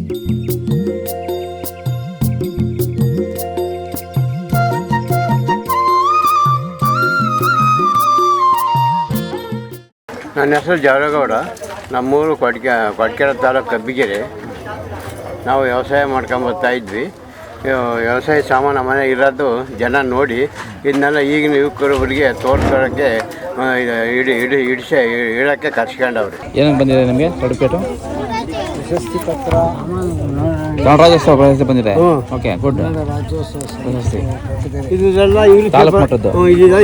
ನನ್ನ ಹೆಸರು ಜಾವರೇಗೌಡ. ನಮ್ಮೂರು ಕೊಡ್ಕೆರೆ ತಾಲೂಕು ಕಬ್ಬಿಗೆರೆ. ನಾವು ವ್ಯವಸಾಯ ಮಾಡ್ಕೊಂಬರ್ತಾ ಇದ್ವಿ. ವ್ಯವಸಾಯ ಸಾಮಾನು ಮನೆ ಇರೋದು ಜನ ನೋಡಿ ಇದನ್ನೆಲ್ಲ ಈಗಿನ ಯುವಕರೊಬ್ಬರಿಗೆ ತೋರಿಸೋಕ್ಕೆ ಇಡೋಕ್ಕೆ ಕರ್ಸ್ಕೊಂಡವ್ರು. ಏನೇನು ಬಂದಿದೆ ನಿಮಗೆ ಸರ್ಟಿಫಿಕೇಟು? ಪ್ರಶಸ್ತಿ ಪತ್ರ, ಗಣರಾಜ್ಯೋತ್ಸವ ಪ್ರಶಸ್ತಿ ಬಂದಿದೆ. Okay, good. ಪ್ರಶಸ್ತಿ ಇದೆಲ್ಲ ತಾಲೂಕು ಮಟ್ಟದ್ದು.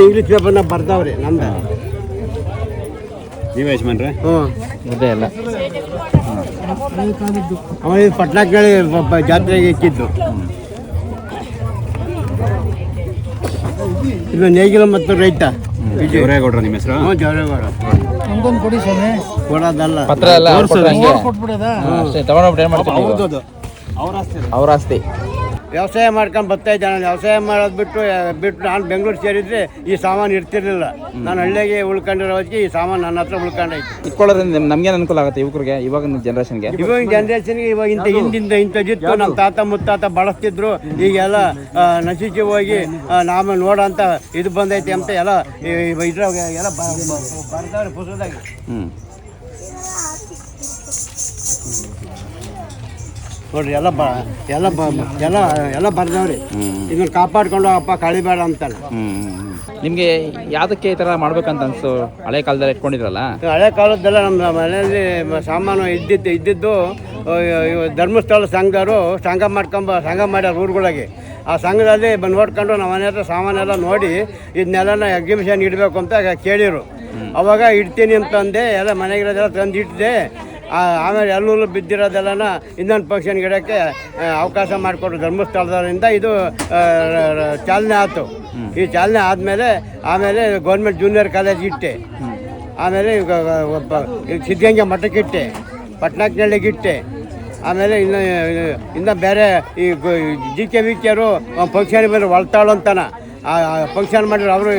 ಇಂಗ್ಲೀಷ್ ಪೇಪರ್ನ ಬರ್ತಾವ್ರಿ ನಮ್ದು. ನೀವೇ ಯಜಮಾನ್ರೆ? ಅದೇ ಅಲ್ಲ, ಆಮೇಲೆ ಪಟ್ನಾಕ್ನಳ್ಳಿ ಜಾತ್ರೆಗೆ ಇಕ್ಕಿದ್ದು. ಇದು ನೇಗಿಲ ಮತ್ತು ರೈತ ಜವರೇಗೌಡ್ರ ನಿಮ್ಮ ಹೆಸರು? ಜವರೇಗೌಡ. ಕೊಡಿ ಸ್ವಾಮಿ. ಕೊಡೋದಲ್ಲ, ಪತ್ರ ಎಲ್ಲ ಕೊಟ್ಬಿಡೋದ ತಗೊಂಡೋಗ್ಬಿಟ್ಟು ಏನು ಮಾಡ್ತೀವಿ? ಅವ್ರ ಆಸ್ತಿ. ವ್ಯವಸಾಯ ಮಾಡ್ಕೊಂಡು ಬರ್ತಾ ಇದ್ದೆ. ನಾನು ವ್ಯವಸಾಯ ಮಾಡೋದು ಬಿಟ್ಟು ನಾನು ಬೆಂಗಳೂರು ಸೇರಿದರೆ ಈ ಸಾಮಾನು ಇರ್ತಿರ್ಲಿಲ್ಲ. ನಾನು ಹಳ್ಳಿಗೆ ಉಳ್ಕೊಂಡಿರೋ ಹೊತ್ತಿಗೆ ಈ ಸಾಮಾನು ನನ್ನ ಹತ್ರ ಉಳ್ಕೊಂಡೈತಿ. ಇಟ್ಕೊಳ್ಳೋದ್ರಿಂದ ನಮ್ಗೇನು ಅನುಕೂಲ ಆಗುತ್ತೆ ಯುವಕರಿಗೆ, ಇವಾಗಿನ ಜನ್ರೇಷನ್ಗೆ? ಇವಾಗಿನ ಜನ್ರೇಷನ್ಗೆ ಇವಾಗ ಇಂಥದ್ದಿತ್ತು. ನಮ್ಮ ತಾತ ಮುತ್ತಾತ ಬಳಸ್ತಿದ್ರು. ಈಗೆಲ್ಲ ನಶಿಸಿ ಹೋಗಿ ನಾವು ನೋಡೋಂಥ ಇದು ಬಂದೈತಿ ಅಂತ ಎಲ್ಲ ಇದ್ರಾಗ ಎಲ್ಲ ಬರ್ತಾವ್ರೆ ಪುಸ್ತಕದಾಗ. ನೋಡ್ರಿ ಎಲ್ಲ ಎಲ್ಲ ಬರ್ದವ್ರಿ. ಇದನ್ನ ಕಾಪಾಡ್ಕೊಂಡು ಅಪ್ಪ ಕಳಿಬೇಡ ಅಂತಾನೆ. ನಿಮಗೆ ಯಾವುದಕ್ಕೆ ಈ ಥರ ಮಾಡ್ಬೇಕಂತ ಅನ್ಸು? ಹಳೆ ಕಾಲದಲ್ಲಿ ಇಟ್ಕೊಂಡಿದ್ರಲ್ಲ? ಹಳೆ ಕಾಲದ್ದೆಲ್ಲ ನಮ್ಮ ಮನೆಯಲ್ಲಿ ಸಾಮಾನು ಇದ್ದಿದ್ದು ಧರ್ಮಸ್ಥಳ ಸಂಘದವರು ಸಂಘ ಮಾಡ್ಯಾರ ಊರುಗಳಿಗೆ. ಆ ಸಂಘದಲ್ಲಿ ನೋಡ್ಕೊಂಡು ನಮ್ಮ ಮನೆ ಹತ್ರ ಸಾಮಾನೆಲ್ಲ ನೋಡಿ ಇದನ್ನೆಲ್ಲ ಎಕ್ಸಿಬಿಷನ್ ಇಡಬೇಕು ಅಂತ ಕೇಳಿರು. ಅವಾಗ ಇಡ್ತೀನಿ ಅಂತಂದೆ. ಎಲ್ಲ ಮನೆಗಿರೋದೆಲ್ಲ ತಂದು ಇಟ್ಟಿದೆ. ಆಮೇಲೆ ಎಲ್ಲೂ ಬಿದ್ದಿರೋದೆಲ್ಲನ ಇನ್ನೊಂದು ಫಂಕ್ಷನ್ಗೆ ಇಡೋಕ್ಕೆ ಅವಕಾಶ ಮಾಡಿಕೊಟ್ರು ಧರ್ಮಸ್ಥಳದಿಂದ. ಇದು ಚಾಲನೆ ಆಯಿತು. ಈ ಚಾಲನೆ ಆಮೇಲೆ ಗೌರ್ಮೆಂಟ್ ಜೂನಿಯರ್ ಕಾಲೇಜ್ ಇಟ್ಟೆ. ಆಮೇಲೆ ಸಿದ್ಧಗಂಗೆ ಮಠಕ್ಕಿಟ್ಟೆ, ಪಟ್ನಾಕ್ನಳ್ಳಿಗಿಟ್ಟೆ. ಆಮೇಲೆ ಇನ್ನು ಬೇರೆ ಈ GK ಫಂಕ್ಷನ್ ಬಂದರು ಒಳ್ತಾಳು ಅಂತಾನ. ಆ ಫಂಕ್ಷನ್ ಮಾಡಿದ್ರು. ಅವರು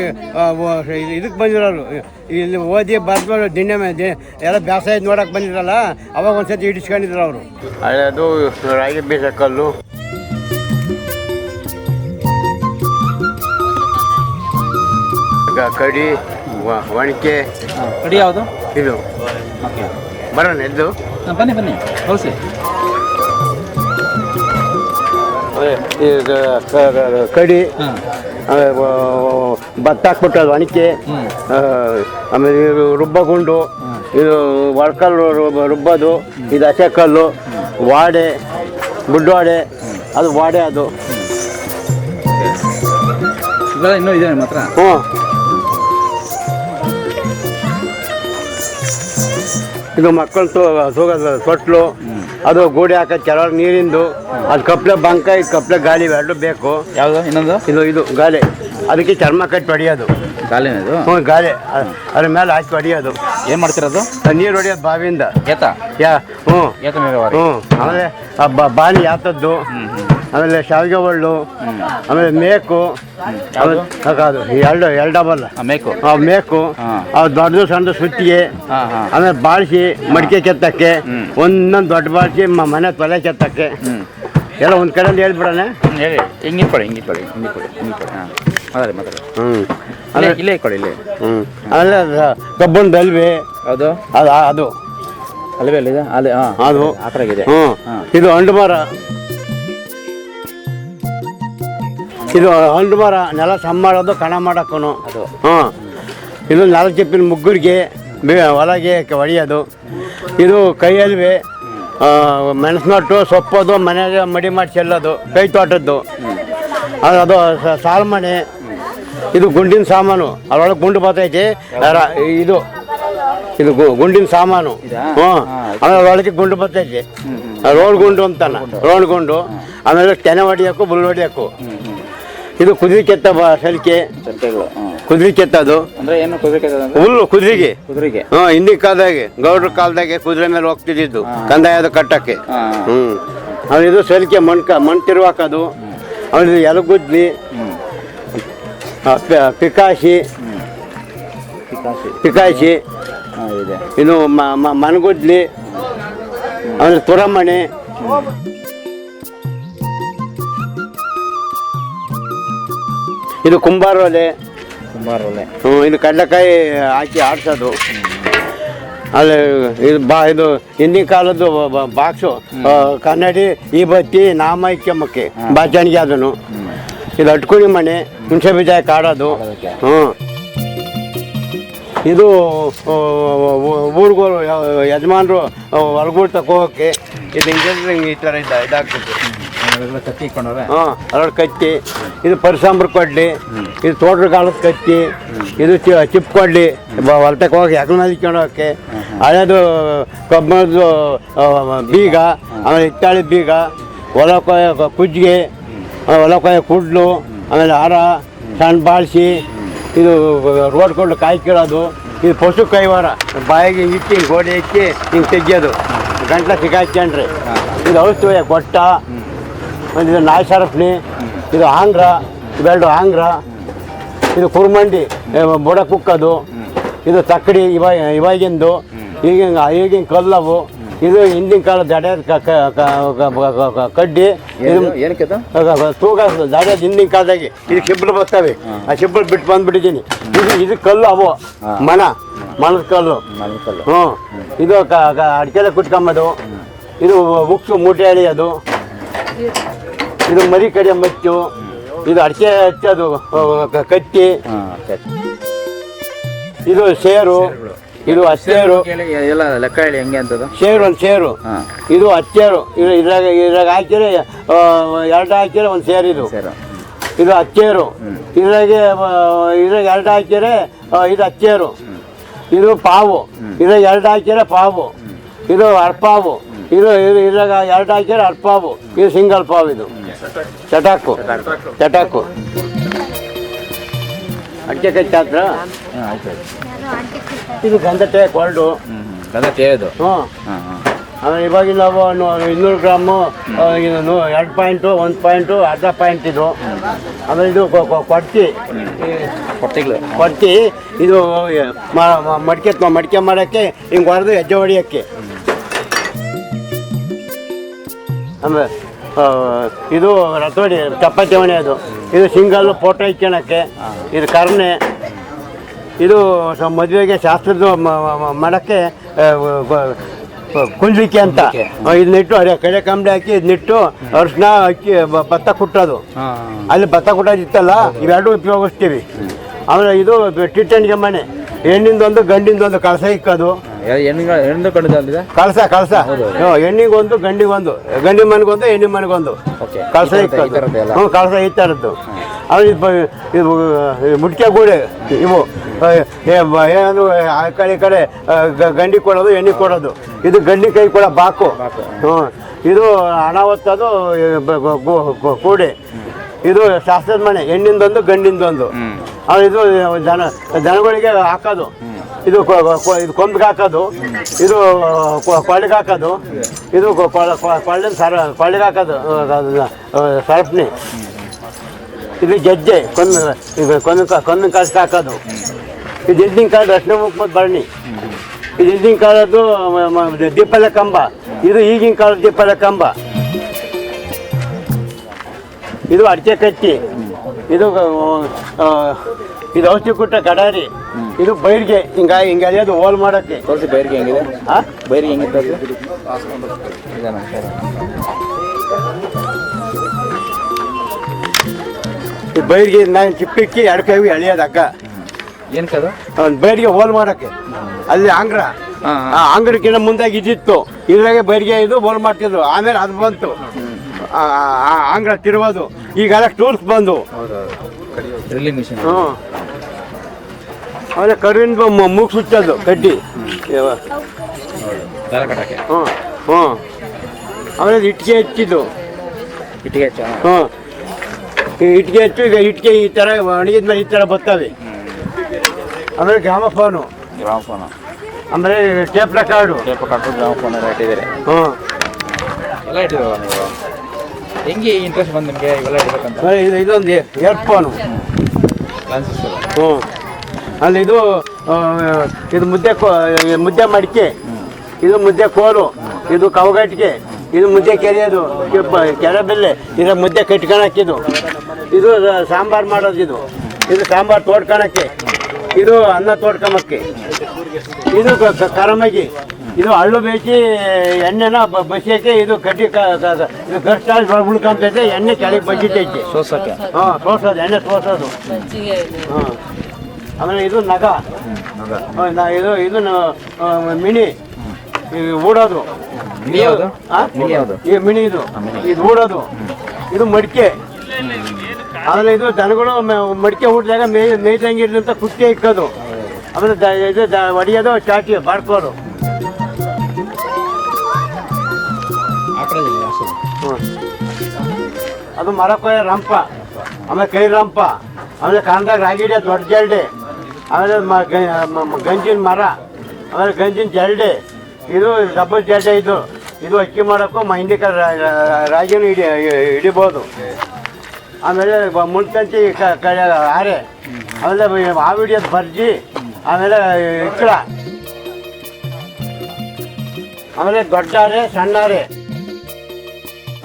ಇದಕ್ಕೆ ಬಂದಿರೋರು, ಇಲ್ಲಿ ಓದಿ ಬರ್ದು ದಿನ ಎಲ್ಲ ಬೇಸಾಯ ನೋಡೋಕೆ ಬಂದಿರಲ್ಲ. ಅವಾಗ ಒಂದ್ಸತಿ ಹಿಡಿಸ್ಕೊಂಡಿದ್ರು ಅವರು. ಅದು ರಾಗಿ ಬೀಜ ಕಲ್ಲು, ಕಡಿ, ಒಣಕೆ. ಕಡಿ ಯಾವುದು? ಇದು ಬರೋಣ ಎದ್ದು ಬನ್ನಿ ಕಳಿಸಿ. ಕಡಿ, ಭತ್ತ ಹಾಕ್ಬಿಟ್ಟು ಅದು ಒಣಕೆ. ಆಮೇಲೆ ಇದು ರುಬ್ಬಗುಂಡು, ಇದು ಒಳಕಲ್ಲು ರುಬ್ಬೋದು. ಇದು ಹಸೆಕಲ್ಲು, ವಾಡೆ, ಗುಡ್ಡವಾಡೆ. ಅದು ವಾಡೆ. ಅದು ಇನ್ನೂ ಇದೆ ಮಾತ್ರ. ಇದು ಮಕ್ಕಳು ತೂಗೋದು ತೊಟ್ಲು. ಅದು ಗೋಡೆ ಹಾಕೋದು ಕೆಲವ್ರಿಗೆ ನೀರಿಂದು. ಅದು ಕಪ್ಲೆ ಬಂಕ, ಇದು ಕಪ್ಲೆ ಗಾಳಿ ಎರಡು ಬೇಕು. ಯಾವುದು ಇನ್ನೊಂದು? ಇದು ಗಾಲೆ. ಅದಕ್ಕೆ ಚರ್ಮ ಕಟ್ಟಿ ಹೊಡಿಯೋದು. ಗಾಲಿನದು? ಗಾಲೆ. ಅದ್ರ ಮೇಲೆ ಹಾಕಿ ಹೊಡಿಯೋದು. ಏನು ಮಾಡ್ತಿರೋದು? ನೀರು ಹೊಡಿಯೋದು ಬಾವಿಯಿಂದ. ಏತ ಆಮೇಲೆ ಬಾನಿ ಯಾತದ್ದು. ಆಮೇಲೆ ಶಾವಿಗೆ ಒಳ್ಳು, ಆಮೇಲೆ ಮೇಕು. ಅದು ಎರಡು ಡಬಲ್ ಮೇಕು. ದೊಡ್ಡದು ಸಣ್ಣ ಸುತ್ತಿಗೆ. ಆಮೇಲೆ ಬಾಳಿಸಿ ಮಡಿಕೆ ಕೆತ್ತಕ್ಕೆ, ಒಂದೊಂದು ದೊಡ್ಡ ಬಾಳಿಸಿ ಮನೆ ತೊಲೆ ಕೆತ್ತಕ್ಕೆ. ಎಲ್ಲ ಒಂದು ಕಡೆಯಿಂದ ಹೇಳ್ಬಿಡೋಣ. ಹೇಳಿ. ಹಿಂಗಿಟ್ಕೊಳ್ಳಿ. ಇಲ್ಲೇ ಇಟ್ಕೊಳ್ಳಿ. ಆಮೇಲೆ ಕಬ್ಬನ್ ಬೆಲ್ವೆ. ಹೌದು, ಅದು ಅಲ್ವೇ ಅಲ್ಲಿದೆ. ಅದು ಆ ಥರ ಇದೆ. ಇದು ಹಣ್ಣು ಮರ. ಇದು ಹಣ್ಣು ಮರ. ನೆಲ ಸಮ ಮಾಡೋದು, ಕಣ ಮಾಡೋಕ್ಕೂ ಅದು. ಇದು ನೆಲ ಚಿಪ್ಪಿನ ಮುಗ್ಗುರಿಗೆ ಹೊಲಗೆ ಹೊಡೆಯೋದು. ಇದು ಕೈಯಲ್ವೇ ಮೆಣಸಿನಟ್ಟು, ಸೊಪ್ಪದು ಮನೆಗೆ ಮಡಿ ಮಾಡಿ ಚೆಲ್ಲೋದು. ಕೈ ತೋಟದ್ದು ಅದು ಸಾಲ್ಮಣೆ. ಇದು ಗುಂಡಿನ ಸಾಮಾನು. ಅದರೊಳಗೆ ಗುಂಡು ಬರ್ತೈತಿ. ಇದು ಗುಂಡಿನ ಸಾಮಾನು. ಆಮೇಲೆ ಅದರೊಳಗೆ ಗುಂಡು ಬರ್ತೈತಿ. ರೋಡ್ ಗುಂಡು ಅಂತಾನ. ರೋಡ್ ಗುಂಡು. ಆಮೇಲೆ ತೆನೆ ಹೊಡಿಯೋಕು, ಬುಲ್ ಹೊಡಿಯೋಕು. ಇದು ಕುದುರೆ ಕೆತ್ತ ಸಲಿಕೆ. ಕುದುರೆ ಕೆತ್ತದು ಅಂದ್ರೆ ಏನು? ಹುಲ್ಲು ಕುದುರೆಗೆ. ಹಿಂದಿನ ಕಾಲದಾಗೆ ಗೌಡ್ರ ಕಾಲದಾಗೆ ಕುದುರೆ ಮೇಲೆ ಹೋಗ್ತಿದ್ದು ಕಂದಾಯದ ಕಟ್ಟಕ್ಕೆ. ಆಮೇಲೆ ಇದು ಸಲಿಕೆ, ಮಣ್ಣು ತಿರುವಾಕೋದು. ಆಮೇಲೆ ಎಲಗುದ್ಲಿ, ಪಿಕಾಸಿ. ಇದು ಮನಗುದ್ಲಿ. ಆಮೇಲೆ ತುರಮಣೆ. ಇದು ಕುಂಬಾರ ಒಲೆ. ಕುಂಬಾರೊಲೆ. ಇದು ಕಡಲೆಕಾಯಿ ಹಾಕಿ ಆಡ್ಸೋದು. ಅಲ್ಲಿ ಇದು ಹಿಂದಿನ ಕಾಲದ್ದು ಬಾಕ್ಸು, ಕನ್ನಡಿ, ಈ ಬತ್ತಿ, ನಾಮೈಕ್ಯಮಕ್ಕೆ ಬಾಚಣಿಗೆ ಅದನ್ನು. ಇದು ಅಟ್ಕುಳಿ ಮನೆ, ಹುಣಸೆ ಬೀಜ ಕಾಡೋದು. ಇದು ಊರುಗಳು ಯಜಮಾನರು ಹೊರಗೂಡ್ ತಗೋಕೆ ಇದು ಹಿಂಗೆ ಈ ಥರ ಇದಾಗ್ತದೆ. ಅದ್ರೊಳಗೆ ಕತ್ತಿ. ಇದು ಪರಿಸಂಬ್ರ ಕೊಡ್ಲಿ. ಇದು ತೋಟಗಾಲದ ಕತ್ತಿ. ಇದು ಚಿಪ್ ಕೊಡ್ಲಿ ಹೊಲ್ತಕ್ಕೆ ಹೋಗಿ ಹೆಗಲ ಮೇಲೆ ಇಟ್ಕೊಂಡೋಕೆ. ಹಳೇದು ಕಬ್ಬಣದ್ದು ಬೀಗ, ಆಮೇಲೆ ಹಿತ್ತಾಳಿ ಬೀಗ, ಹೊಲ ಕೊಯ್ಯೋ ಕುಜ್ಜಿಗೆ, ಹೊಲ ಕೊಯ್ಯೋ ಕುಡ್ಲು, ಆಮೇಲೆ ಹಾರ, ಸಣ್ಣ ಬಾಳಿಸಿ. ಇದು ರೋಡ್ ಕೊಂಡು ಕಾಯಿ ಕೀಳೋದು. ಇದು ಪಶು ಕೈವಾರ, ಬಾಯಿಗೆ ಇಟ್ಟು ಹಿಂಗೆ ಗೋಡೆ ಇಕ್ಕಿ ಹಿಂಗೆ ತೆಗಿಯೋದು, ಗಂಟ್ಲ ಸಿಗಾಕೊಂಡ್ರೆ. ಇದು ಔಷಧಿ ಗೊಟ್ಟ. ಒಂದು ಇದು ನಾಯಿ ಸರಪಣಿ. ಇದು ಆಂಗ್ರ, ಇವೆರಡು ಆಂಗ್ರ. ಇದು ಕುರ್ಮಂಡಿ, ಬುಡ ಕುಕ್ಕೋದು. ಇದು ತಕ್ಕಡಿ, ಇವಾಗಿಂದು. ಈಗಿನ ಕಲ್ಲವು. ಇದು ಹಿಂದಿನ ಕಾಲದ ದಡ್ಯದ ಕಡ್ಡಿ. ತೂಗ ದಡ್ಯದ ಹಿಂದಿನ ಕಾಲದಾಗೆ ಇದು ಶಿಬ್ರು ಬರ್ತವೆ. ಆ ಶಿಬ್ರು ಬಿಟ್ಟು ಬಂದ್ಬಿಟ್ಟಿದ್ದೀನಿ. ಇದು ಕಲ್ಲು ಅವು ಮಣದ ಕಲ್ಲು. ಇದು ಅಡಿಕೆಲೆ ಕುಟ್ಕೊಂಬೋದು. ಇದು ಉಕ್ಸು ಮೂಟೆ ಎಳೆಯೋದು. ಇದು ಮರಿ ಕಡೆ ಮಚ್ಚು. ಇದು ಅಡಿಕೆ ಹಚ್ಚೋದು ಕತ್ತಿ. ಇದು ಸೇರು. ಇದು ಹಚ್ಚೇರು. ಲೆಕ್ಕ ಹೇಳಿ ಹೆಂಗೆ ಅಂತದ್ದು. ಸೇರು ಒಂದು ಸೇರು. ಇದು ಹಚ್ಚೇರು. ಇದ್ರಾಗ ಹಾಕಿದ್ರೆ 2 ಹಾಕಿದ್ರೆ ಒಂದು ಸೇರು. ಇದು ಹಚ್ಚೇರು. ಇದ್ರಾಗ 2 ಹಾಕಿದ್ರೆ ಇದು ಹಚ್ಚೇರು. ಇದು ಪಾವು. ಇದ್ರಾಗ 2 ಹಾಕಿದ್ರೆ ಪಾವು. ಇದು ಅರ್ಪಾವು. ಇದ್ರಾಗ 2 ಹಾಕಿದ್ರೆ ಅರ್ಪಾವು. ಇದು ಸಿಂಗಲ್ ಪಾವು. ಇದು ಚಟಾಕು. ಅಡಿಕೆ ಕಚ್ಚಿ ಹತ್ರ. ಇದು ಗಂಧಟೆ ಕೊರಡು. ಆಮೇಲೆ ಇವಾಗ ನಾವು 200 ಗ್ರಾಮು, 2 ಪಾಯಿಂಟು, 1 ಪಾಯಿಂಟು, ಅರ್ಧ ಪಾಯಿಂಟ್. ಇದು ಆಮೇಲೆ ಇದು ಕೊಡ್ತಿ. ಇದು ಮಡಿಕೆ ಮಾಡೋಕ್ಕೆ ಹಿಂಗೆ ಹೊಡೆದು ಹೆಜ್ಜೆ ಹೊಡಿಯೋಕ್ಕೆ. ಆಮೇಲೆ ಇದು ರತೋಡಿ ಚಪಾತಿ ಹೊಣೆಯೋದು. ಇದು ಸಿಂಗಲ್ಲು ಫೋಟೋ ಇಕ್ಕೋಣಕ್ಕೆ. ಇದು ಕರ್ನೆ. ಇದು ಮದುವೆಗೆ ಶಾಸ್ತ್ರದ ಮಾಡೋಕ್ಕೆ ಕುಂಡ್ಲಿಕ್ಕೆ ಅಂತ. ಇದನ್ನಿಟ್ಟು ಕಡೆ ಕಂಬಳಿ ಹಾಕಿ ಇದನ್ನಿಟ್ಟು ಅರಿಶಿನ ಅಕ್ಕಿ ಭತ್ತ ಕುಟ್ಟೋದು. ಅಲ್ಲಿ ಭತ್ತ ಕುಟ್ಟೋದು ಇತ್ತಲ್ಲ, ಇವೆರಡು ಉಪಯೋಗಿಸ್ತೀವಿ. ಆಮೇಲೆ ಇದು ಟಿಟ್ಟಣಿಗೆ ಮನೆ. ಹೆಣ್ಣಿಂದೊಂದು ಗಂಡಿಂದೊಂದು ಕಳಸ ಇಕ್ಕೋದು. ಕಳಸ ಹೆಣ್ಣಿಗೊಂದು ಗಂಡಿಗೊಂದು, ಗಂಡಿ ಮನೆಗೊಂದು ಹೆಣ್ಣಿ ಮನೆಗೊಂದು ಕಳಸ ಇಕ್ಕೋದು. ಕಳಸ ಈ ಥರದ್ದು. ಆಮೇಲೆ ಇದು ಮುಟ್ಕೆ ಗೂಡೆ. ಇವು ಏನಂದ್ರು ಆ ಕಡೆ ಗಂಡಿ ಕೊಡೋದು, ಎಣ್ಣೆ ಕೊಡೋದು. ಇದು ಗಂಡಿ ಕೈ ಕೊಡೋ ಬಾಕು. ಇದು ಹಣ ಹೊತ್ತದು ಕೂಡೆ. ಇದು ಶಾಸ್ತ್ರದ ಮನೆ. ಹೆಣ್ಣಿಂದೊಂದು ಗಂಡಿಂದೊಂದು. ಇದು ದನಗಳಿಗೆ ಹಾಕೋದು. ಇದು ಕೊಂಬಿಗೆ ಹಾಕೋದು. ಇದು ಕೊಳ್ಳಿಗೆ ಹಾಕೋದು. ಇದು ಕೊಳ್ಳಿಗೆ ಹಾಕೋದು ಸರಪಣಿ. ಇದು ಗೆಜ್ಜೆ ಕೊಂದು ಕಾಸಿಗೆ ಹಾಕೋದು. ಇದು ಹಿಂದಿನ ಕಾಲದ ಅರ್ಶಿನ ಕುಂಕುಮದ ಭರಣಿ. ಇದು ಹಿಂದಿನ ಕಾಲದ್ದು ದೀಪದ ಕಂಬ. ಇದು ಈಗಿನ ಕಾಲದ ದೀಪದ ಕಂಬ. ಇದು ಅಡಿಕೆ ಕತ್ತಿ. ಇದು ಔಷಧಿ ಕುಟ್ಟ ಕಡಾರಿ. ಇದು ಬೈರ್ಗೆ ಹಿಂಗೆ ಅದೇದು ಹೋಲ್ ಮಾಡೋಕ್ಕೆ. ಬೈರ್ಗೆ ಹೆಂಗಿದೆ? ಬೈರ್ಗೆ ಹೆಂಗಿತ್ತು? ಈ ಬೈರ್ಗೆ ನಾನು ಚಿಪ್ಪಿಕ್ಕಿ 2 ಕೈ ಎಳೆಯೋದು ಹಗ್ಗ. ಏನಕ್ಕದು? ಬೈರ್ಗೆ ಹೋಲ್ ಮಾಡೋಕ್ಕೆ. ಅಲ್ಲಿ ಆಂಗ್ರ. ಆ ಆಂಗ್ರಕ್ಕಿಂತ ಮುಂದಾಗಿ ಇದಿತ್ತು. ಇದ್ರಾಗೆ ಬೈರ್ಗೆ ಇದು ಹೋಲ್ ಮಾಡ್ತಿದ್ರು. ಆಮೇಲೆ ಅದು ಬಂತು ಆಂಗ್ರ ತಿರುವುದು. ಈಗೆಲ್ಲ ಟೂಲ್ಸ್ ಬಂದು. ಆಮೇಲೆ ಕರುವಿನ ಮೂಗು ಸುಚ್ಚೋದು ಕಡ್ಡಿ. ಆಮೇಲೆ ಇಟ್ಟಿಗೆ ಹಚ್ಚಿದ್ದು. ಇಟ್ಟಿಗೆ ಹೆಚ್ಚು. ಈಗ ಇಟ್ಟಿಗೆ ಈ ಥರ ಒಣಗಿದ ಮೇಲೆ ಈ ಥರ ಬರ್ತವೆ. ಆಮೇಲೆ ಗ್ರಾಮಫೋನು. ಆಮೇಲೆ ಟೇಪ್ ರೆಕಾರ್ಡು. ಗ್ರಾಮಫೋನ್ ಎಲ್ಲ ಇಟ್ಟಿದ್ದೀರಿ? ಎಲ್ಲ ಇಟ್ಟಿದ್ದೀರ ನೀವು? ಹೆಂಗೆ ಇಂಟ್ರೆಸ್ಟ್ ಬಂದು ನಿಮಗೆ ಇವೆಲ್ಲ ಇಡಬೇಕಂತ? ಇದೊಂದು ಏರ್ಫೋನು. ಅಲ್ಲಿ ಇದು ಮುದ್ದೆ ಮಡಿಕೆ. ಇದು ಮುದ್ದೆ ಕೋಲು. ಇದು ಕವಗಟ್ಟಿಗೆ. ಇದು ಮುದ್ದೆ ಕೆರೆಯೋದು ಕೆರೆ ಬೆಲ್ಲೆ ಇದು ಮುದ್ದೆ ಕಟ್ಕೊಳಕ್ಕಿದು ಇದು ಸಾಂಬಾರು ಮಾಡೋದು ಇದು ಸಾಂಬಾರು ತೋಡ್ಕೊಳಕ್ಕೆ ಇದು ಅನ್ನ ತೋಡ್ಕೊಂಬಕ್ಕೆ ಇದು ಕರಮಗಿ ಇದು ಹಳ್ಳು ಬೇಯಿಸಿ ಎಣ್ಣೆನ ಬಸಿಯೋಕ್ಕೆ ಇದು ಕಡ್ಡಿ ಇದು ಗರ್ಸ್ಟಾಲ್ ಉಳ್ಕೊಂತೈತೆ ಎಣ್ಣೆ ಕೆಳಗೆ ಬಜಿತೈತೆ ಸೋಸಕ್ಕೆ ಹಾಂ ಸೋಸೋದು ಎಣ್ಣೆ ಸೋಸೋದು ಹಾಂ ಆಮೇಲೆ ಇದು ನಗ ಇದು ಮಿಣಿ ಊಡೋದು ಮಿಣಿ ಯಾವುದು? ಮಿಣಿ ಯಾವುದು? ಈ ಮಿಣಿ ಇದು ಊಡೋದು ಇದು ಮಡಿಕೆ ಆಮೇಲೆ ಇದು ದನಗಳು ಮಡಿಕೆ ಊಟದಾಗ ಮೇಯ್ದಂಗಿರ್ದಂತ ಕುಟ್ಟಿ ಇಕ್ಕೋದು ಆಮೇಲೆ ಇದು ಹೊಡಿಯೋದು ಚಾಟಿ ಬಾಡ್ಕೋದು ಅದು ಮರಕೊಯ್ಯ ರಂಪ ಆಮೇಲೆ ಕೈ ರಂಪ ಆಮೇಲೆ ಕಾಂದಾಗ ರಾಗಿ ಹಿಡಿಯೋದು ದೊಡ್ಡ ಜಲ್ಡೆ ಆಮೇಲೆ ಗಂಜಿನ ಮರ ಆಮೇಲೆ ಗಂಜಿನ ಜಲ್ಡೆ ಇದು ಡಬ್ಬಲ್ ಜಲ್ಡೆ ಇದು ಅಕ್ಕಿ ಮಾಡೋಕ್ಕೂ ಹಿಂದಿಕ ರಾಗಿನೂ ಹಿಡಿಬೋದು ಆಮೇಲೆ ಮುಳ್ಕಂತಿ ಆರೆ ಆಮೇಲೆ ಹಾವು ಹಿಡಿಯೋದು ಬರ್ಜಿ ಆಮೇಲೆ ಇಕ್ಕಳ ಆಮೇಲೆ ದೊಡ್ಡಾರೆ ಸಣ್ಣಾರೆ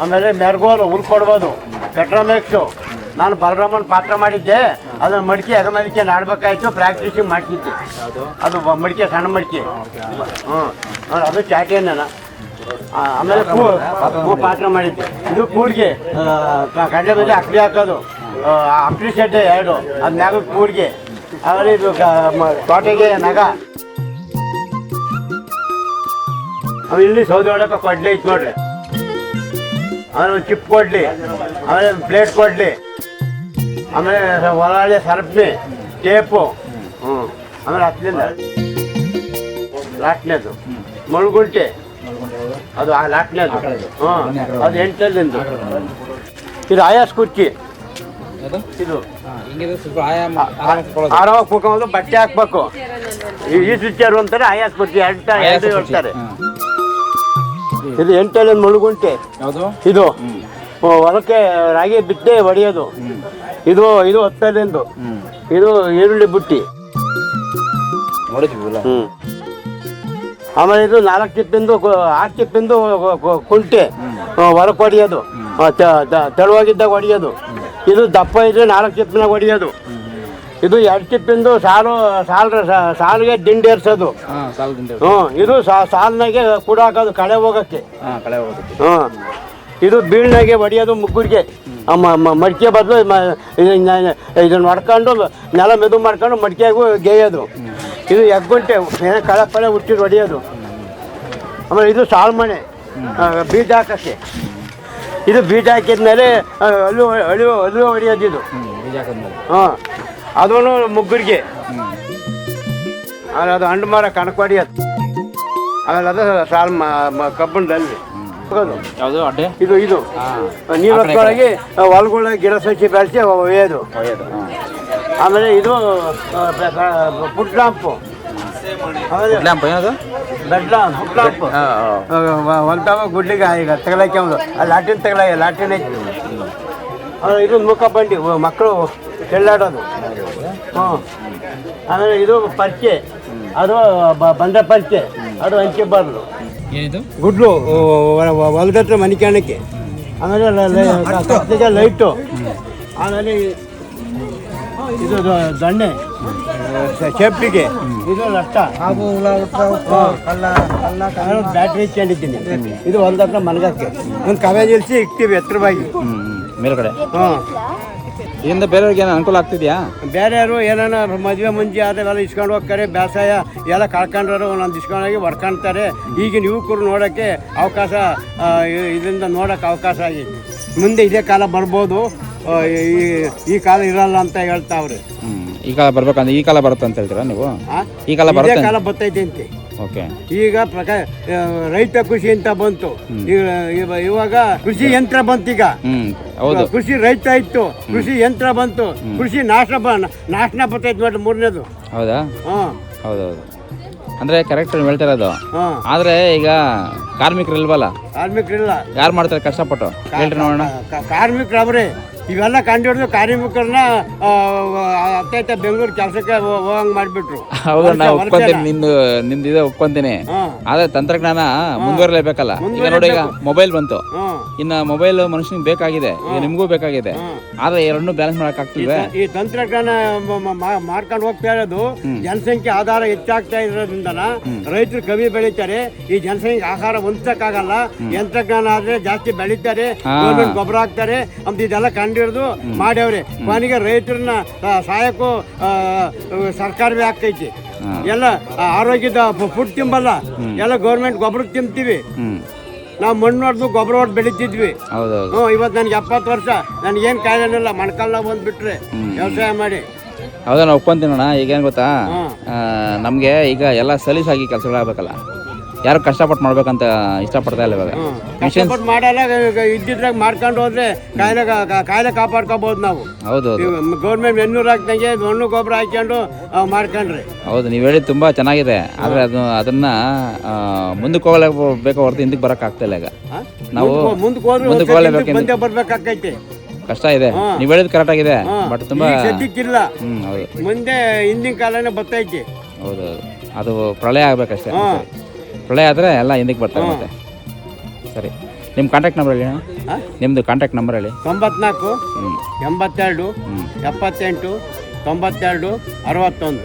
ಆಮೇಲೆ ಮೆರ್ಗೋಲು ಹುರ್ಕೊಡ್ಬೋದು ಪೆಟ್ರೋಮ್ಯಾಕ್ಸು ನಾನು ಬಲರಾಮನ್ ಪಾತ್ರ ಮಾಡಿದ್ದೆ ಅದನ್ನು ಮಡಿಕೆ ಅಗಮಡಿಕೆ ನಾಡ್ಬೇಕಾಯ್ತು ಪ್ರಾಕ್ಟೀಸಿಂಗ್ ಮಾಡ್ತಿದ್ದೆ ಅದು ಮಡಿಕೆ ಸಣ್ಣ ಮಡಿಕೆ ಹ್ಞೂ ಅದು ಚಾಟಿಯನ್ನ ಆಮೇಲೆ ಪಾತ್ರ ಮಾಡಿದ್ದೆ ಇದು ಕೂಡ್ಗೆ ಕಡಲೆ ಬೀಜ ಅಕ್ಡಿ ಹಾಕೋದು ಅಕ್ಡಿ ಸೆಡ್ಡೆ 2 ಅದು ಮ್ಯಾಗ ಕೂಡ್ಗೆ ಆಮೇಲೆ ಇದು ತೋಟಗೆ ನಗ ಆಮೇಲೆ ಇಲ್ಲಿ ಸೌದೆ ಹೊಡಕ್ಕೆ ಕೊಡ್ಲಿ ಐತೆ ನೋಡ್ರಿ ಆಮೇಲೆ ಚಿಪ್ ಕೊಡ್ಲಿ ಆಮೇಲೆ ಪ್ಲೇಟ್ ಕೊಡ್ಲಿ ಆಮೇಲೆ ಒಳಗಡೆ ಸರ್ಪಿ ಟೇಪು ಆಮೇಲೆ ಹತ್ತಲಿಂದ ಲಾಟ್ನೇದು ಮುಳುಗುಂಟೆ ಅದು ಲಾಟ್ನೇದು ಅದು 8 ಇದು ಆಯಾಸ್ ಕುರ್ಚಿ ಇದು ಆರಾಮಾಗಿ ಕೂತ್ಕೊಂಡು ಬಟ್ಟೆ ಹಾಕ್ಬೇಕು ಈ ಸ್ವಿಚ್ಚರು ಅಂತಾರೆ ಆಯಾಸ್ ಕುರ್ಚಿ 2 ಹೇಳ್ತಾರೆ ಇದು 8 ಮುಳುಗುಂಟೆ ಇದು ಹೊಲಕ್ಕೆ ರಾಗಿ ಬಿತ್ತೆ ಹೊಡೆಯೋದು ಇದು 10 ಇದು ಈರುಳ್ಳಿ ಬುಟ್ಟಿ ಆಮೇಲೆ ಇದು 4 ಚಿಪ್ಪಿಂದು 6 ಚಿಪ್ಪಿಂದು ಕುಂಟೆ ಹೊರಕ್ಕೆ ಹೊಡೆಯೋದು ತೆಳುವಾಗಿದ್ದಾಗ ಹೊಡೆಯೋದು ಇದು ದಪ್ಪ ಇದ್ರೆ 4 ಚಿಪ್ಪಿನಾಗ ಹೊಡೆಯೋದು ಇದು 2 ಚಿಪ್ಪಿಂದು ಸಾಲಿಗೆ ದಿಂಡಿ ಏರ್ಸೋದು ಇದು ಸಾಲಿನಾಗೆ ಕೂಡ ಹಾಕೋದು ಕಳೆ ಹೋಗೋಕ್ಕೆ ಇದು ಬೀಳ್ನಾಗೆ ಹೊಡೆಯೋದು ಮುಗ್ಗುರಿಗೆ ಮಡಿಕೆ ಬದಲು ಇದನ್ನು ಹೊಡ್ಕೊಂಡು ನೆಲ ಮೆದು ಮಾಡ್ಕೊಂಡು ಮಡಿಕೆಗೂ ಗೇಯೋದು ಇದು ಎಗ್ಗುಂಟೆ ಕಳೆ ಪಳೆ ಹುಟ್ಟಿದ್ದು ಹೊಡೆಯೋದು ಆಮೇಲೆ ಇದು ಸಾಲ್ಮಣೆ ಬೀಜ ಹಾಕೋಕ್ಕೆ ಇದು ಬೀಜ ಹಾಕಿದ್ಮೇಲೆ ಅಳಿವು ಹೊಡೆಯೋದು ಇದು ಹಾಂ ಅದೂ ಮುಗ್ಗುರಿಗೆ ಆಮೇಲೆ ಅದು ಹಣ್ಣು ಮರ ಕಣಕ್ಕೆ ಹೊಡೆಯೋದು ಆಮೇಲೆ ಅದು ಸಾಲ್ ಕಬ್ಬಣದಲ್ಲಿ ಯಾವುದು ಅಡ್ಡೆ ಇದು ನೀರು ಹೊತ್ಕೊಳಗೆ ಹೊಲಗಳ ಗಿಡ ಸಸಿ ಬೆಳೆಸಿ ಒಯ್ಯೋದು ಆಮೇಲೆ ಇದು ಫುಡ್ ಲ್ಯಾಂಪು ಆಮೇಲೆ ಬೆಡ್ ಲ್ಯಾಂಪ್ ಫುಡ್ ಲ್ಯಾಂಪ್ ಹೊಲ್ತಾವ ಗುಡ್ಲಿಗೆ ಈಗ ತಗಲಾಕಿ ಒಂದು ಲಾಟಿನ್ ಲಾಟಿನ್ ಐತಿ ಆಮೇಲೆ ಇದು ಮುಖ ಬಂಡಿ ಮಕ್ಕಳು ಚೆಲ್ಲಾಡೋದು ಆಮೇಲೆ ಇದು ಪರಿಚೆ ಅದು ಬಂಡೆ ಪರಿಚೆ ಅದು ಹಂಚಿ ಬರಲು ಗುಡ್ಲು ಹೊಲದತ್ರ ಮನಿಕಾಣಕ್ಕೆ ಆಮೇಲೆ ಲೈಟು ಆಮೇಲೆ ಇದು ದಣ್ಣೆ ಸೇಫ್ಟಿಗೆ ಇದು ಲಟ್ಟ ಬ್ಯಾಟ್ರಿ ಇಟ್ಕೊಂಡಿದ್ದೀನಿ ಇದು ಹೊಲದತ್ರ ಮನಗಕ್ಕೆ ಒಂದು ಕವೆ ನಿಲ್ಲಿಸಿ ಇಕ್ತೀವಿ ಎತ್ತರವಾಗಿ ಮೇಲ್ಗಡೆ ಹಾಂ ಇದರಿಂದ ಬೇರೆಯವ್ರಿಗೆ ಏನು ಅನುಕೂಲ ಆಗ್ತಿದೆಯಾ ಬೇರೆಯವರು ಏನಾರ ಮದುವೆ ಮುಂಜಿ ಅದೆಲ್ಲ ಇಸ್ಕೊಂಡು ಹೋಗ್ತಾರೆ ಬೇಸಾಯ ಎಲ್ಲ ಕಳ್ಕೊಂಡ್ರು ಒಂದೊಂದು ಇಸ್ಕೊಂಡೋಗಿ ಹೊಡ್ಕೊಳ್ತಾರೆ ಈಗಿನ ಯುವಕರು ನೋಡೋಕ್ಕೆ ಅವಕಾಶ ಇದರಿಂದ ನೋಡೋಕ್ಕೆ ಅವಕಾಶ ಆಗೈತಿ ಮುಂದೆ ಇದೇ ಕಾಲ ಬರ್ಬೋದು ಈ ಕಾಲ ಇರಲ್ಲ ಅಂತ ಹೇಳ್ತಾವ್ರೆ ಈ ಕಾಲ ಬರ್ಬೇಕಂದ್ರೆ ಈ ಕಾಲ ಬರುತ್ತೆ ಅಂತ ಹೇಳ್ತೀರಾ ನೀವು ಈ ಕಾಲ ಬರುತ್ತೆ ಕಾಲ ಬರ್ತೈತೆ ಅಂತೆ ಓಕೆ ಈಗ ರೈತ ಕೃಷಿ ಅಂತ ಬಂತು ಇವಾಗ ಕೃಷಿ ಯಂತ್ರ ಬಂತು ಈಗ ಕೃಷಿ ರೈತ ಇತ್ತು ಕೃಷಿ ಯಂತ್ರ ಬಂತು ಕೃಷಿ ನಾಶ ಬರ್ತೈತೆ ನೋಡಿ 3ನೇದು ಹೌದಾ ಹೌದೌದು ಅಂದ್ರೆ ಕರೆಕ್ಟ್ ಹೇಳ್ತಾ ಇರೋದು ಆದ್ರೆ ಈಗ ಕಾರ್ಮಿಕರು ಇಲ್ವಲ್ಲ ಕಾರ್ಮಿಕರಿಲ್ಲ ಯಾರು ಮಾಡ್ತಾರೆ ಕಷ್ಟಪಟ್ಟು ಹೇಳ್ರಿ ನೋಡೋಣ ಕಾರ್ಮಿಕರು ಅವ್ರೆ ಇವೆಲ್ಲ ಕಂಡುಹಿಡಿದು ಕಾರ್ಮಿಕರನ್ನ ಅತ್ತೈತೆ ಬೆಂಗಳೂರು ಕೆಲಸಕ್ಕೆ ಹೋಗಂಗೆ ಮಾಡಿಬಿಟ್ರು. ಹೌದು, ನಾ ಒಪ್ಕೊಂತೀನಿ, ನಿಂದು ಇದೆ ಒಪ್ಕೊಂತೀನಿ. ಆದ್ರೆ ತಂತ್ರಜ್ಞಾನ ಮುಂದುವರಲೇಬೇಕಲ್ಲ. ಈಗ ನೋಡಿ, ಈಗ ಮೊಬೈಲ್ ಬಂತು, ಇನ್ನ ಮೊಬೈಲ್ ಮನುಷ್ಯನಿಗೆ ಬೇಕಾಗಿದೆ, ಈಗ ನಿಮಗೂ ಬೇಕಾಗಿದೆ. ಆದ್ರೆ ಎರಡನ್ನೂ ಬ್ಯಾಲೆನ್ಸ್ ಮಾಡಕ್ ಆಗ್ತಿಲ್ವೇ? ಈ ತಂತ್ರಜ್ಞಾನ ಮಾಡ್ಕೊಂಡು ಹೋಗ್ತಾ ಇರೋದು ಜನಸಂಖ್ಯೆ ಆಧಾರ ಹೆಚ್ಚಾಗ್ತಾ ಇರೋದ್ರಿಂದ ರೈತರು ಕಮ್ಮಿ ಬೆಳೀತಾರೆ. ಈ ಜನಸಂಖ್ಯೆ ಆಹಾರ ಹೊಂದಕ್ಕಾಗಲ್ಲ. ತಂತ್ರಜ್ಞಾನ ಆದ್ರೆ ಜಾಸ್ತಿ ಬೆಳೀತಾರೆ, ಗೌರ್ಮೆಂಟ್ ಗೊಬ್ಬರ ಹಾಕ್ತಾರೆ ಅಂತ ಇದೆಲ್ಲ ಕಂಡಿಡಿದು ಮಾಡ್ಯವ್ರೆ. ಕೊನೆಗೆ ರೈತರನ್ನ ಸಹಾಯಕ್ಕೂ ಸರ್ಕಾರವೇ ಆಗ್ತೈತಿ. ಎಲ್ಲ ಆರೋಗ್ಯದ ಫುಡ್ ತಿಂಬಲ್ಲ, ಎಲ್ಲ ಗೌರ್ಮೆಂಟ್ ಗೊಬ್ಬರ ತಿಂತೀವಿ. ನಾವು ಮಣ್ಣು ಹೊಡೆದು ಗೊಬ್ಬರ ಹೊಡೆದು ಬೆಳಿತಿದ್ವಿ. ಇವತ್ತು ನನಗೆ 70 ವರ್ಷ, ನನಗೇನು ಕಾಯಿಲೆನಿಲ್ಲ, ಮೊಣಕಾಲ್ನಾಗ ಬಂದ್ಬಿಟ್ರೆ ವ್ಯವಸಾಯ ಮಾಡಿ. ಹೌದಾ, ನಾವು ಒಪ್ಕೊಂತೀನಣ್ಣ. ಈಗ ಏನು ಗೊತ್ತಾ, ನಮಗೆ ಈಗ ಎಲ್ಲ ಸಲೀಸಾಗಿ ಕೆಲಸಗಳಾಗಬೇಕಲ್ಲ, ಯಾರು ಕಷ್ಟಪಟ್ಟು ಮಾಡ್ಬೇಕಂತ ಇಷ್ಟಪಡ್ತಾ ಇಲ್ಲ ಇವಾಗ. ಕಷ್ಟಪಟ್ಟು ಮಾಡಲ್ಲ, ಇದ್ದಿದ್ರಾಗ ಮಾಡ್ಕೊಂಡು ಹೋದ್ರೆ ಕಾಯಿಲೆ ಕಾಪಾಡ್ಕೋಬಹುದು ನಾವು. ಹೌದು, ಗೌರ್ಮೆಂಟ್ 800 ಹಾಕ್ದಂಗೆ ಮಣ್ಣು ಗೊಬ್ಬರ ಹಾಕ್ಕೊಂಡು ಮಾಡ್ಕೊಂಡ್ರಿ. ಹೌದು, ನೀವು ಹೇಳಿದ್ ತುಂಬಾ ಚೆನ್ನಾಗಿದೆ. ಆದ್ರೆ ಅದನ್ನ ಮುಂದಕ್ಕೆ ಹೋಗಲೇಬೇಕು ಹೊರತು ಹಿಂದಕ್ಕೆ ಬರಕ್ ಆಗ್ತಾ ಇಲ್ಲ. ಈಗ ನಾವು ಮುಂದಕ್ಕೆ ಹೋಗ್ಲೇಬೇಕು, ಬರ್ಬೇಕಾಗೈತಿ. ಕಷ್ಟ ಇದೆ. ನೀವು ಹೇಳಿದ್ ಕರೆಕ್ಟ್ ಆಗಿದೆ, ಬಟ್ ತುಂಬಾ ಸದ್ಯಕ್ಕಿಲ್ಲ. ಹೌದು, ಮುಂದೆ ಹಿಂದಿನ ಕಾಲನೇ ಬರ್ತೈತಿ. ಹೌದು, ಅದು ಪ್ರಳಯ ಆಗ್ಬೇಕಷ್ಟೇ. ಪ್ರಳಯ ಆದರೆ ಎಲ್ಲ ಹಿಂದಕ್ಕೆ ಬರ್ತಾರೆ ಮತ್ತೆ. ಸರಿ, ನಿಮ್ಮ ಕಾಂಟ್ಯಾಕ್ಟ್ ನಂಬರ್ ಹೇಳಿ. ನಿಮ್ಮದು ಕಾಂಟ್ಯಾಕ್ಟ್ ನಂಬರ್ ಹೇಳಿ. 94 82 78 92 61.